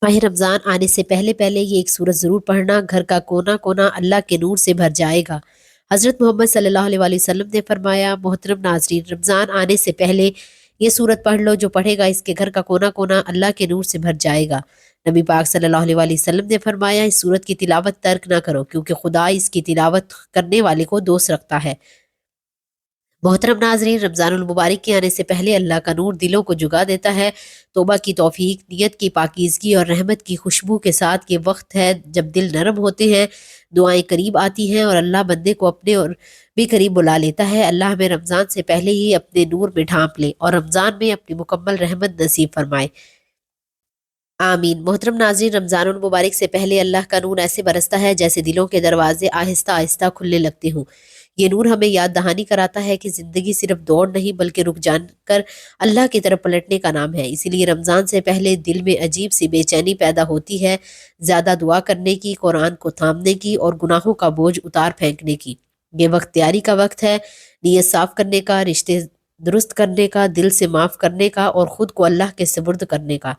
ماہ رمضان آنے سے پہلے پہلے یہ ایک سورت ضرور پڑھنا، گھر کا کونا کونا اللہ کے نور سے بھر جائے گا۔ حضرت محمد صلی اللہ علیہ وآلہ وسلم نے فرمایا، محترم ناظرین، رمضان آنے سے پہلے یہ سورت پڑھ لو، جو پڑھے گا اس کے گھر کا کونا کونا اللہ کے نور سے بھر جائے گا۔ نبی پاک صلی اللہ علیہ وآلہ وسلم نے فرمایا، اس سورت کی تلاوت ترک نہ کرو، کیونکہ خدا اس کی تلاوت کرنے والے کو دوست رکھتا ہے۔ محترم ناظرین، رمضان المبارک کے آنے سے پہلے اللہ کا نور دلوں کو جگا دیتا ہے۔ توبہ کی توفیق، نیت کی پاکیزگی اور رحمت کی خوشبو کے ساتھ یہ وقت ہے جب دل نرم ہوتے ہیں، دعائیں قریب آتی ہیں اور اللہ بندے کو اپنے اور بھی قریب بلا لیتا ہے۔ اللہ ہمیں رمضان سے پہلے ہی اپنے نور میں ڈھانپ لے اور رمضان میں اپنی مکمل رحمت نصیب فرمائے، آمین۔ محترم ناظرین، رمضان المبارک سے پہلے اللہ کا نور ایسے برستا ہے جیسے دلوں کے دروازے آہستہ آہستہ کھلنے لگتے ہوں۔ یہ نور ہمیں یاد دہانی کراتا ہے کہ زندگی صرف دوڑ نہیں بلکہ رک جان کر اللہ کی طرف پلٹنے کا نام ہے۔ اسی لیے رمضان سے پہلے دل میں عجیب سی بے چینی پیدا ہوتی ہے، زیادہ دعا کرنے کی، قرآن کو تھامنے کی اور گناہوں کا بوجھ اتار پھینکنے کی۔ یہ وقت تیاری کا وقت ہے، نیت صاف کرنے کا، رشتے درست کرنے کا، دل سے معاف کرنے کا اور خود کو اللہ کے سپرد کرنے کا۔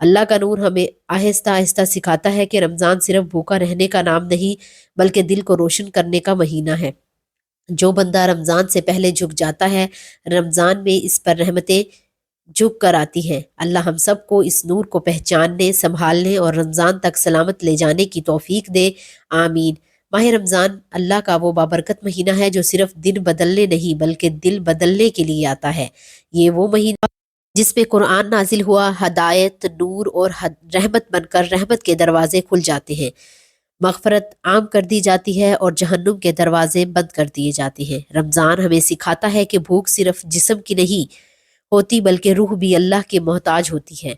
اللہ کا نور ہمیں آہستہ آہستہ سکھاتا ہے کہ رمضان صرف بھوکا رہنے کا نام نہیں بلکہ دل کو روشن کرنے کا مہینہ ہے۔ جو بندہ رمضان سے پہلے جھک جاتا ہے، رمضان میں اس پر رحمتیں جھک کر آتی ہیں۔ اللہ ہم سب کو اس نور کو پہچاننے، سنبھالنے اور رمضان تک سلامت لے جانے کی توفیق دے، آمین۔ ماہ رمضان اللہ کا وہ بابرکت مہینہ ہے جو صرف دن بدلنے نہیں بلکہ دل بدلنے کے لیے آتا ہے۔ یہ وہ مہینہ جس میں قرآن نازل ہوا، ہدایت، نور اور رحمت بن کر رحمت کے دروازے کھل جاتے ہیں، مغفرت عام کر دی جاتی ہے اور جہنم کے دروازے بند کر دیے جاتے ہیں۔ رمضان ہمیں سکھاتا ہے کہ بھوک صرف جسم کی نہیں ہوتی بلکہ روح بھی اللہ کی محتاج ہوتی ہے۔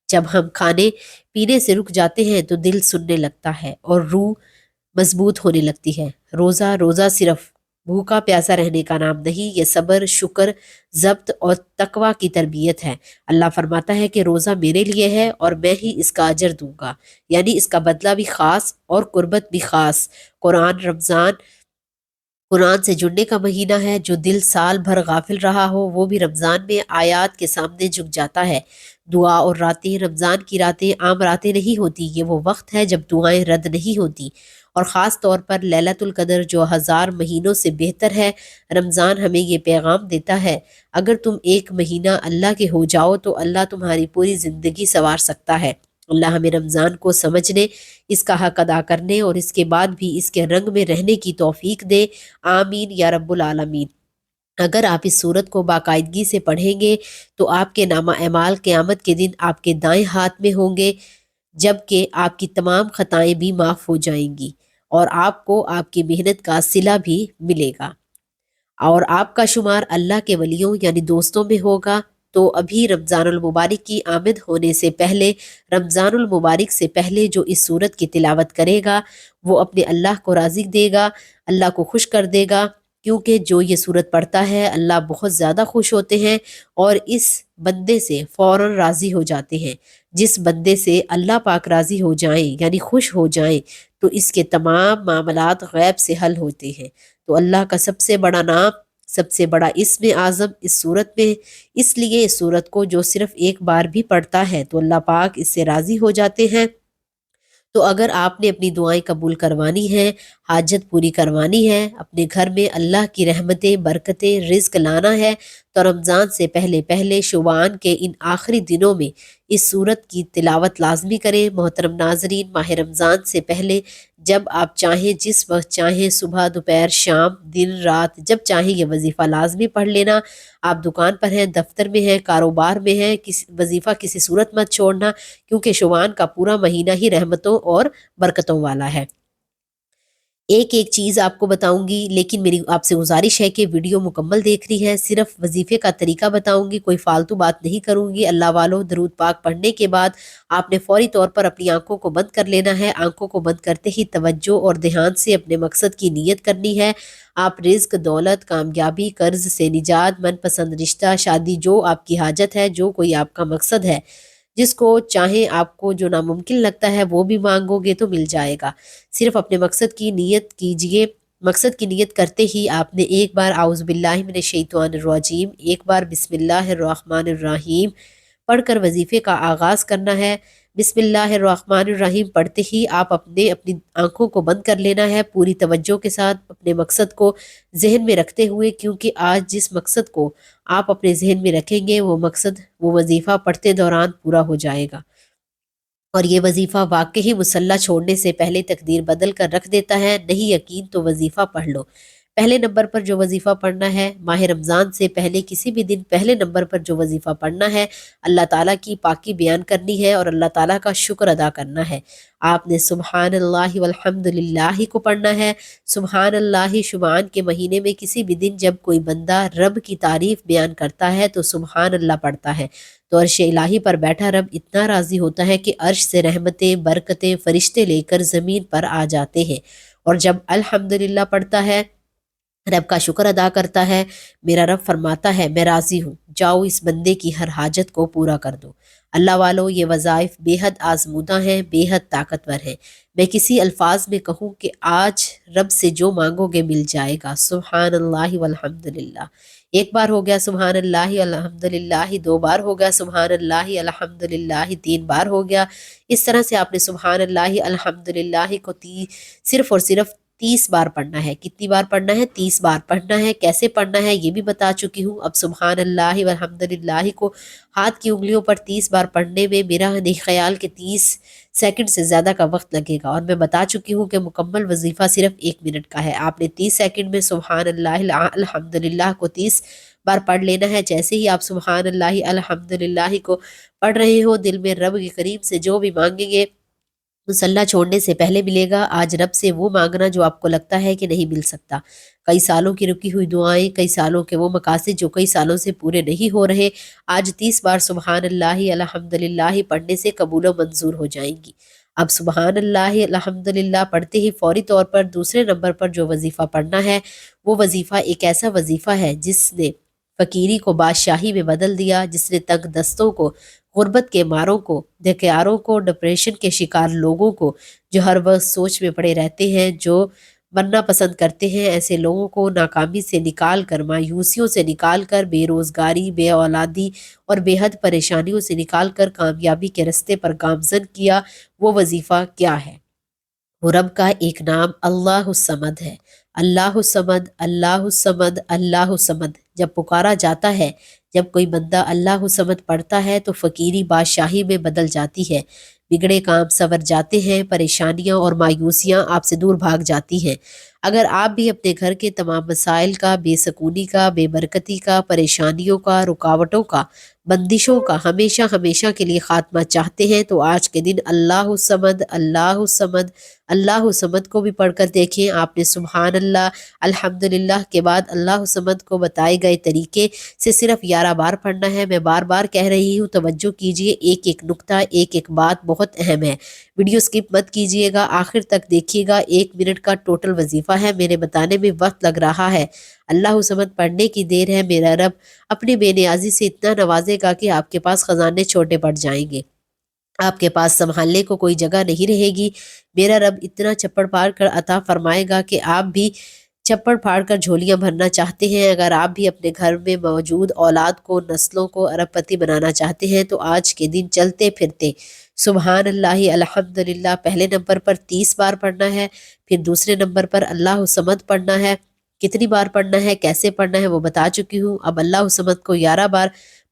جب ہم کھانے پینے سے رک جاتے ہیں تو دل سننے لگتا ہے اور روح مضبوط ہونے لگتی ہے۔ روزہ صرف بھوکا پیاسا رہنے کا نام نہیں، یہ صبر، شکر، ضبط اور تقوی کی تربیت ہے۔ اللہ فرماتا ہے کہ روزہ میرے لیے ہے اور میں ہی اس کا اجر دوں گا، یعنی اس کا بدلہ بھی خاص اور قربت بھی خاص۔ رمضان قرآن سے جڑنے کا مہینہ ہے۔ جو دل سال بھر غافل رہا ہو وہ بھی رمضان میں آیات کے سامنے جھک جاتا ہے۔ دعا اور راتیں، رمضان کی راتیں عام راتیں نہیں ہوتی، یہ وہ وقت ہے جب دعائیں رد نہیں ہوتی، اور خاص طور پر لیلۃ القدر جو 1000 مہینوں سے بہتر ہے۔ رمضان ہمیں یہ پیغام دیتا ہے، اگر تم ایک مہینہ اللہ کے ہو جاؤ تو اللہ تمہاری پوری زندگی سنوار سکتا ہے۔ اللہ ہمیں رمضان کو سمجھنے، اس کا حق ادا کرنے اور اس کے بعد بھی اس کے رنگ میں رہنے کی توفیق دے، آمین یا رب العالمین۔ اگر آپ اس سورت کو باقاعدگی سے پڑھیں گے تو آپ کے نامہ اعمال قیامت کے دن آپ کے دائیں ہاتھ میں ہوں گے، جبکہ آپ کی تمام خطائیں بھی معاف ہو جائیں گی اور آپ کو آپ کی محنت کا صلہ بھی ملے گا، اور آپ کا شمار اللہ کے ولیوں یعنی دوستوں میں ہوگا۔ تو ابھی رمضان المبارک کی آمد ہونے سے پہلے، رمضان المبارک سے پہلے جو اس سورت کی تلاوت کرے گا وہ اپنے اللہ کو راضی دے گا، اللہ کو خوش کر دے گا، کیونکہ جو یہ سورت پڑھتا ہے اللہ بہت زیادہ خوش ہوتے ہیں اور اس بندے سے فوراً راضی ہو جاتے ہیں۔ جس بندے سے اللہ پاک راضی ہو جائیں یعنی خوش ہو جائیں تو اس کے تمام معاملات غیب سے حل ہوتے ہیں۔ تو اللہ کا سب سے بڑا نام، سب سے بڑا اسم اعظم اس سورت میں، اس لیے اس سورت کو جو صرف ایک بار بھی پڑھتا ہے تو اللہ پاک اس سے راضی ہو جاتے ہیں۔ تو اگر آپ نے اپنی دعائیں قبول کروانی ہیں، حاجت پوری کروانی ہے، اپنے گھر میں اللہ کی رحمتیں، برکتیں، رزق لانا ہے، تو رمضان سے پہلے پہلے شعبان کے ان آخری دنوں میں اس سورت کی تلاوت لازمی کریں۔ محترم ناظرین، ماہ رمضان سے پہلے جب آپ چاہیں، جس وقت چاہیں، صبح، دوپہر، شام، دن، رات، جب چاہیں یہ وظیفہ لازمی پڑھ لینا۔ آپ دکان پر ہیں، دفتر میں ہیں، کاروبار میں ہیں، وظیفہ کسی صورت مت چھوڑنا، کیونکہ شعبان کا پورا مہینہ ہی رحمتوں اور برکتوں والا ہے۔ ایک ایک چیز آپ کو بتاؤں گی، لیکن میری آپ سے گزارش ہے کہ ویڈیو مکمل دیکھنی ہے۔ صرف وظیفے کا طریقہ بتاؤں گی، کوئی فالتو بات نہیں کروں گی۔ اللہ والو، درود پاک پڑھنے کے بعد آپ نے فوری طور پر اپنی آنکھوں کو بند کر لینا ہے۔ آنکھوں کو بند کرتے ہی توجہ اور دھیان سے اپنے مقصد کی نیت کرنی ہے۔ آپ رزق، دولت، کامیابی، قرض سے نجات، من پسند رشتہ، شادی، جو آپ کی حاجت ہے، جو کوئی آپ کا مقصد ہے، جس کو چاہیں آپ کو جو ناممکن لگتا ہے وہ بھی مانگو گے تو مل جائے گا۔ صرف اپنے مقصد کی نیت کیجئے۔ مقصد کی نیت کرتے ہی آپ نے ایک بار اعوذ باللہ من الشیطان الرجیم، ایک بار بسم اللہ الرحمن الرحیم پڑھ کر وظیفے کا آغاز کرنا ہے۔ بسم اللہ الرحمن الرحیم پڑھتے ہی آپ اپنی آنکھوں کو بند کر لینا ہے، پوری توجہ کے ساتھ اپنے مقصد کو ذہن میں رکھتے ہوئے، کیونکہ آج جس مقصد کو آپ اپنے ذہن میں رکھیں گے وہ مقصد، وہ وظیفہ پڑھتے دوران پورا ہو جائے گا۔ اور یہ وظیفہ واقعی مسلح چھوڑنے سے پہلے تقدیر بدل کر رکھ دیتا ہے۔ نہیں یقین تو وظیفہ پڑھ لو۔ پہلے نمبر پر جو وظیفہ پڑھنا ہے، ماہ رمضان سے پہلے کسی بھی دن پہلے نمبر پر جو وظیفہ پڑھنا ہے، اللہ تعالیٰ کی پاکی بیان کرنی ہے اور اللہ تعالیٰ کا شکر ادا کرنا ہے۔ آپ نے سبحان اللہ والحمد للہ کو پڑھنا ہے۔ سبحان اللہ شبان کے مہینے میں کسی بھی دن جب کوئی بندہ رب کی تعریف بیان کرتا ہے تو سبحان اللہ پڑھتا ہے، تو عرش الہی پر بیٹھا رب اتنا راضی ہوتا ہے کہ عرش سے رحمتیں، برکتیں، فرشتے لے کر زمین پر آ جاتے ہیں۔ اور جب الحمدللہ پڑھتا ہے، رب کا شکر ادا کرتا ہے، میرا رب فرماتا ہے میں راضی ہوں، جاؤ اس بندے کی ہر حاجت کو پورا کر دو۔ اللہ والو، یہ وظائف بے حد آزمودہ ہیں، بے حد طاقتور ہیں۔ میں کسی الفاظ میں کہوں کہ آج رب سے جو مانگو گے مل جائے گا۔ سبحان اللہ والحمد للہ، ایک بار ہو گیا سبحان اللہ الحمد للہ، دو بار ہو گیا سبحان اللہ الحمد للہ، تین بار ہو گیا۔ اس طرح سے آپ نے سبحان اللہ الحمد للہ کو صرف اور صرف 30 بار پڑھنا ہے۔ کتنی بار پڑھنا ہے؟ 30 بار پڑھنا ہے۔ کیسے پڑھنا ہے یہ بھی بتا چکی ہوں۔ اب سبحان اللہ والحمد للہ کو ہاتھ کی انگلیوں پر 30 بار پڑھنے میں میرا نہیں خیال کہ 30 سیکنڈ سے زیادہ کا وقت لگے گا، اور میں بتا چکی ہوں کہ مکمل وظیفہ صرف 1 منٹ کا ہے۔ آپ نے 30 سیکنڈ میں سبحان اللہ الحمد للہ کو 30 بار پڑھ لینا ہے۔ جیسے ہی آپ سبحان اللہ الحمد للہ کو پڑھ رہے ہو، دل میں رب کے کریم سے جو بھی مانگیں گے مسلح چھوڑنے سے پہلے ملے گا۔ آج رب سے وہ مانگنا جو آپ کو لگتا ہے کہ نہیں مل سکتا۔ کئی سالوں کی رکی ہوئی دعائیں، کئی سالوں کے وہ مقاصد جو کئی سالوں سے پورے نہیں ہو رہے، آج 30 بار سبحان اللہ الحمد للہ پڑھنے سے قبول و منظور ہو جائیں گی۔ اب سبحان اللہ الحمد للہ پڑھتے ہی فوری طور پر دوسرے نمبر پر جو وظیفہ پڑھنا ہے، وہ وظیفہ ایک ایسا وظیفہ ہے جس نے فقیری کو بادشاہی میں بدل دیا، جس نے تنگ دستوں کو، غربت کے ماروں کو، دھکیاروں کو، ڈپریشن کے شکار لوگوں کو، جو ہر وقت سوچ میں پڑے رہتے ہیں، جو مرنا پسند کرتے ہیں، ایسے لوگوں کو ناکامی سے نکال کر، مایوسیوں سے نکال کر، بے روزگاری، بے اولادی اور بے حد پریشانیوں سے نکال کر کامیابی کے رستے پر گامزن کیا۔ وہ وظیفہ کیا ہے؟ وہ رب کا ایک نام اللہ الصمد ہے۔ اللہ الصمد، اللہ الصمد، اللہ الصمد جب پکارا جاتا ہے، جب کوئی بندہ اللہ الصمد پڑھتا ہے تو فقیری بادشاہی میں بدل جاتی ہے، بگڑے کام سنور جاتے ہیں، پریشانیاں اور مایوسیاں آپ سے دور بھاگ جاتی ہیں۔ اگر آپ بھی اپنے گھر کے تمام مسائل کا، بے سکونی کا، بے برکتی کا، پریشانیوں کا، رکاوٹوں کا، بندشوں کا ہمیشہ ہمیشہ کے لیے خاتمہ چاہتے ہیں تو آج کے دن اللہ الصمد، اللہ الصمد، اللہ الصمد کو بھی پڑھ کر دیکھیں۔ آپ نے سبحان اللہ الحمدللہ کے بعد اللہ الصمد کو بتائے گئے طریقے سے صرف 11 بار پڑھنا ہے۔ میں بار بار کہہ رہی ہوں، توجہ کیجئے، ایک ایک نقطہ، ایک ایک بات بہت اہم ہے۔ ویڈیو سکپ مت کیجئے گا، آخر تک دیکھیے گا۔ 1 منٹ کا ٹوٹل وظیفہ ہے، میرے بتانے میں وقت لگ رہا ہے۔ اللہ الصمد پڑھنے کی دیر ہے، میرا رب اپنی بے نیازی سے اتنا نوازے گا کہ آپ کے پاس خزانے چھوٹے پڑ جائیں گے، آپ کے پاس سنبھالنے کو کوئی جگہ نہیں رہے گی۔ میرا رب اتنا چپڑ پاڑ کر عطا فرمائے گا کہ آپ بھی چپڑ پھاڑ کر جھولیاں بھرنا چاہتے ہیں۔ اگر آپ بھی اپنے گھر میں موجود اولاد کو، نسلوں کو ارب پتی بنانا چاہتے ہیں تو آج کے دن چلتے پھرتے سبحان اللہ الحمدللہ پہلے نمبر پر 30 بار پڑھنا ہے، پھر دوسرے نمبر پر اللہ الصمد پڑھنا ہے۔ کتنی بار پڑھنا ہے، کیسے پڑھنا ہے وہ بتا چکی ہوں۔ اب اللہ الصمد کو 11 بار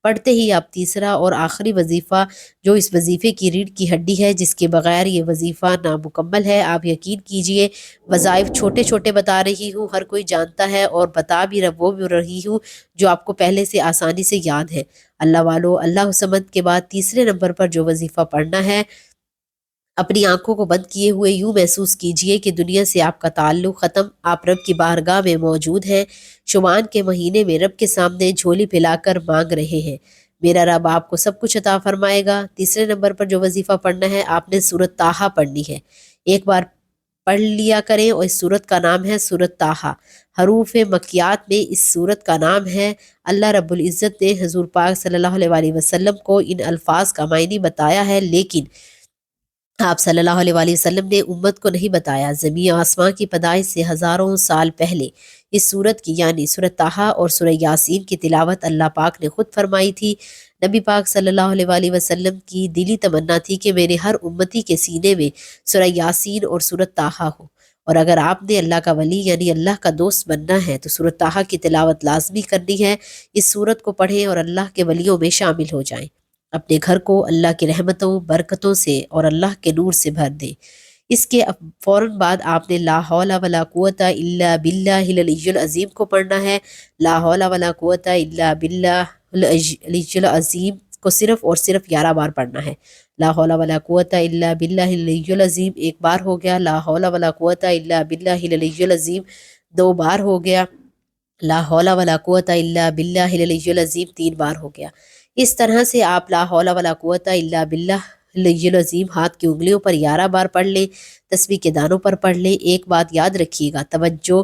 پڑھتے ہی آپ تیسرا اور آخری وظیفہ، جو اس وظیفے کی ریڑھ کی ہڈی ہے، جس کے بغیر یہ وظیفہ نامکمل ہے، آپ یقین کیجئے وظائف چھوٹے چھوٹے بتا رہی ہوں، ہر کوئی جانتا ہے، اور بتا بھی وہ بھی رہی ہوں جو آپ کو پہلے سے آسانی سے یاد ہے۔ اللہ والو، اللہ الصمد کے بعد تیسرے نمبر پر جو وظیفہ پڑھنا ہے، اپنی آنکھوں کو بند کیے ہوئے یوں محسوس کیجئے کہ دنیا سے آپ کا تعلق ختم، آپ رب کی بارگاہ میں موجود ہیں، شعبان کے مہینے میں رب کے سامنے جھولی پھیلا کر مانگ رہے ہیں۔ میرا رب آپ کو سب کچھ عطا فرمائے گا۔ تیسرے نمبر پر جو وظیفہ پڑھنا ہے، آپ نے سورۃ طٰہٰ پڑھنی ہے۔ ایک بار پڑھ لیا کریں، اور اس سورت کا نام ہے سورۃ طٰہٰ۔ حروف مکیات میں اس سورت کا نام ہے۔ اللہ رب العزت نے حضور پاک صلی اللہ علیہ وسلم کو ان الفاظ کا معنی بتایا ہے، لیکن آپ صلی اللہ علیہ وسلم نے امت کو نہیں بتایا۔ زمین آسمان کی پیدائش سے ہزاروں سال پہلے اس سورت کی یعنی سورۃ طٰہٰ اور سورہ یاسین کی تلاوت اللہ پاک نے خود فرمائی تھی۔ نبی پاک صلی اللہ علیہ وآلہ وسلم کی دلی تمنا تھی کہ میرے ہر امتی کے سینے میں سورہ یاسین اور سورۃ طٰہٰ ہو، اور اگر آپ نے اللہ کا ولی یعنی اللہ کا دوست بننا ہے تو سورۃ طٰہٰ کی تلاوت لازمی کرنی ہے۔ اس سورت کو پڑھیں اور اللہ کے ولیوں میں شامل ہو جائیں، اپنے گھر کو اللہ کی رحمتوں برکتوں سے اور اللہ کے نور سے بھر دیں۔ اس کے فوراً بعد آپ نے لا حول ولا قوت الا باللہ العلی العظیم کو پڑھنا ہے۔ لا حول ولا قوت الا باللہ العلی العظیم کو صرف اور صرف 11 بار پڑھنا ہے۔ لا حول ولا قوت الا باللہ العلی العظیم ایک بار ہو گیا، لا حول ولا قوت الا باللہ العلی العظیم 2 بار ہو گیا، لا حول ولا قوت الا باللہ العلی العظیم 3 بار ہو گیا۔ اس طرح سے آپ لا حول ولا قوت الا باللہ العلی العظیم ہاتھ کی انگلیوں پر 11 بار پڑھ لیں، تسبیح کے دانوں پر پڑھ لیں۔ ایک بات یاد رکھیے گا، توجہ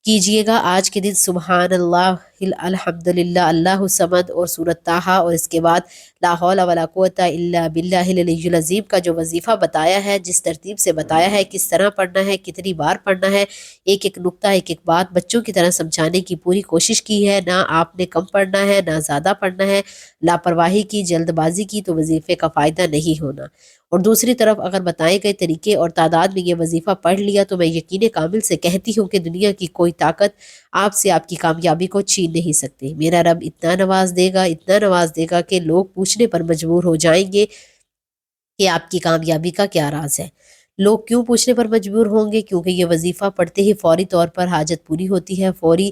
کیجئے گا، آج کے دن سبحان اللہ الحمدللہ اللہ الصمد اور سورۃ طٰہٰ اور اس کے بعد لا حول ولا قوت الا باللہ العلی العظیم کا جو وظیفہ بتایا ہے، جس ترتیب سے بتایا ہے، کس طرح پڑھنا ہے، کتنی بار پڑھنا ہے، ایک ایک نقطہ ایک ایک بات بچوں کی طرح سمجھانے کی پوری کوشش کی ہے۔ نہ آپ نے کم پڑھنا ہے نہ زیادہ پڑھنا ہے، لاپرواہی کی جلد بازی کی تو وظیفے کا فائدہ نہیں ہونا۔ اور دوسری طرف اگر بتائے گئے طریقے اور تعداد میں یہ وظیفہ پڑھ لیا تو میں یقین کامل سے کہتی ہوں کہ دنیا کی کوئی طاقت آپ سے آپ کی کامیابی کو چھین نہیں سکتی۔ میرا رب اتنا نواز دے گا، اتنا نواز دے گا کہ لوگ پوچھنے پر مجبور ہو جائیں گے کہ آپ کی کامیابی کا کیا راز ہے۔ لوگ کیوں پوچھنے پر مجبور ہوں گے؟ کیونکہ یہ وظیفہ پڑھتے ہی فوری طور پر حاجت پوری ہوتی ہے، فوری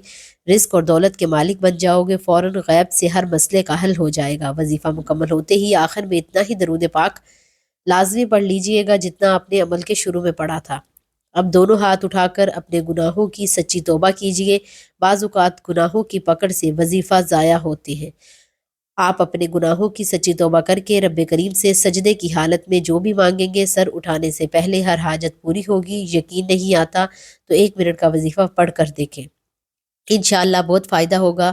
رزق اور دولت کے مالک بن جاؤ گے، فوراً غیب سے ہر مسئلے کا حل ہو جائے گا۔ وظیفہ مکمل ہوتے ہی آخر میں اتنا ہی درود پاک لازمی پڑھ لیجئے گا جتنا آپ نے عمل کے شروع میں پڑھا تھا۔ اب دونوں ہاتھ اٹھا کر اپنے گناہوں کی سچی توبہ کیجئے۔ بعض اوقات گناہوں کی پکڑ سے وظیفہ ضائع ہوتے ہیں۔ آپ اپنے گناہوں کی سچی توبہ کر کے رب کریم سے سجدے کی حالت میں جو بھی مانگیں گے، سر اٹھانے سے پہلے ہر حاجت پوری ہوگی۔ یقین نہیں آتا تو 1 منٹ کا وظیفہ پڑھ کر دیکھیں، انشاءاللہ بہت فائدہ ہوگا۔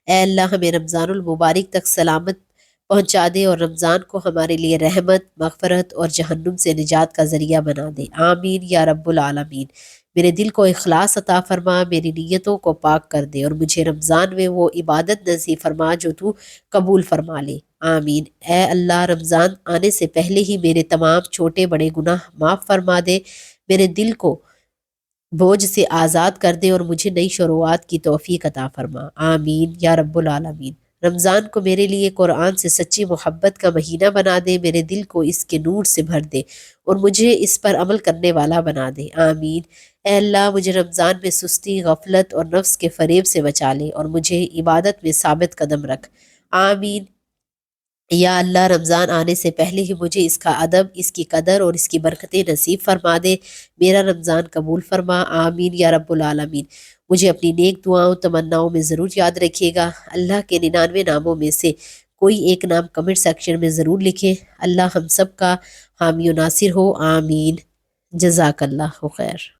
اے اللہ ہمیں رمضان المبارک تک سلامت پہنچا دے اور رمضان کو ہمارے لیے رحمت، مغفرت اور جہنم سے نجات کا ذریعہ بنا دے، آمین یا رب العالمین۔ میرے دل کو اخلاص عطا فرما، میری نیتوں کو پاک کر دے اور مجھے رمضان میں وہ عبادت نصیب فرما جو تو قبول فرما لے، آمین۔ اے اللہ رمضان آنے سے پہلے ہی میرے تمام چھوٹے بڑے گناہ معاف فرما دے، میرے دل کو بوجھ سے آزاد کر دے اور مجھے نئی شروعات کی توفیق عطا فرما، آمین یا رب العالمین۔ رمضان کو میرے لیے قرآن سے سچی محبت کا مہینہ بنا دے، میرے دل کو اس کے نور سے بھر دے اور مجھے اس پر عمل کرنے والا بنا دے، آمین۔ اے اللہ مجھے رمضان میں سستی، غفلت اور نفس کے فریب سے بچا لے اور مجھے عبادت میں ثابت قدم رکھ، آمین۔ یا اللہ رمضان آنے سے پہلے ہی مجھے اس کا ادب، اس کی قدر اور اس کی برکتیں نصیب فرما دے، میرا رمضان قبول فرما، آمین یا رب العالمین۔ مجھے اپنی نیک دعاؤں تمناؤں میں ضرور یاد رکھیے گا۔ اللہ کے 99 ناموں میں سے کوئی ایک نام کمنٹ سیکشن میں ضرور لکھیں۔ اللہ ہم سب کا حامی و ناصر ہو، آمین۔ جزاک اللہ خیر۔